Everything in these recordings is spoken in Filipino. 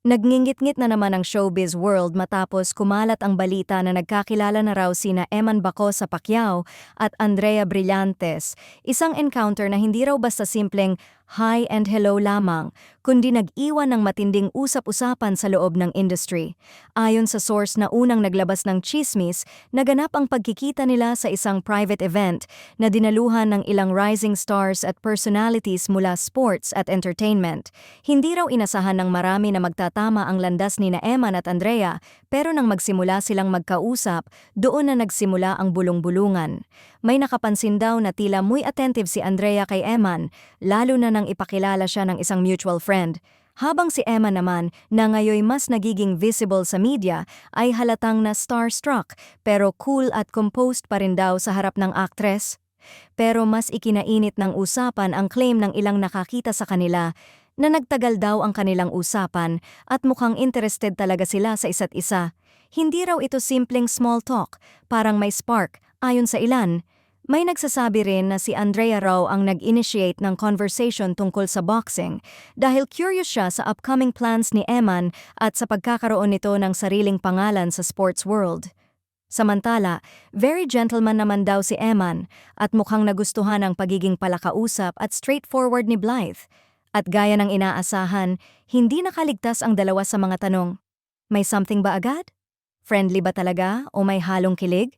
Nagngingit-ngit na naman ang showbiz world matapos kumalat ang balita na nagkakilala na raw sina Eman Bacosa Pacquiao at Andrea Brillantes, isang encounter na hindi raw basta simpleng hi and hello lamang, kundi nag-iwan ng matinding usap-usapan sa loob ng industry. Ayon sa source na unang naglabas ng chismis, naganap ang pagkikita nila sa isang private event na dinaluhan ng ilang rising stars at personalities mula sports at entertainment. Hindi raw inasahan ng marami na magtatama ang landas ni na Eman at Andrea, pero nang magsimula silang magkausap, doon na nagsimula ang bulong-bulungan. May nakapansin daw na tila muy attentive si Andrea kay Eman, lalo na nang ipakilala siya ng isang mutual friend. Habang si Emma naman, na ngayoy mas nagiging visible sa media, ay halatang na starstruck pero cool at composed pa rin daw sa harap ng aktres. Pero mas ikinainit ng usapan ang claim ng ilang nakakita sa kanila na nagtagal daw ang kanilang usapan at mukhang interested talaga sila sa isa't isa. Hindi raw ito simpleng small talk, parang may spark, ayon sa ilan. May nagsasabi rin na si Andrea raw ang nag-initiate ng conversation tungkol sa boxing dahil curious siya sa upcoming plans ni Eman at sa pagkakaroon nito ng sariling pangalan sa sports world. Samantala, very gentleman naman daw si Eman at mukhang nagustuhan ang pagiging palakausap at straightforward ni Blythe. At gaya ng inaasahan, hindi nakaligtas ang dalawa sa mga tanong. May something ba agad? Friendly ba talaga o may halong kilig?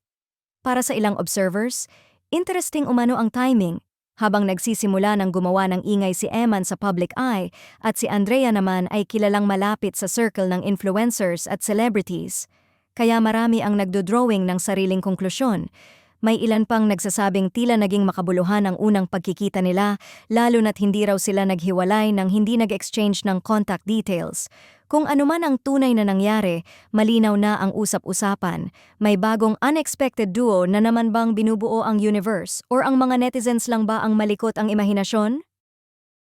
Para sa ilang observers, interesting umano ang timing. Habang nagsisimula ng gumawa ng ingay si Eman sa public eye at si Andrea naman ay kilalang malapit sa circle ng influencers at celebrities. Kaya marami ang nagdodrawing ng sariling konklusyon. May ilan pang nagsasabing tila naging makabuluhan ang unang pagkikita nila, lalo na't hindi raw sila naghiwalay nang hindi nag-exchange ng contact details. Kung anuman ang tunay na nangyari, malinaw na ang usap-usapan. May bagong unexpected duo na naman bang binubuo ang universe? Or ang mga netizens lang ba ang malikot ang imahinasyon?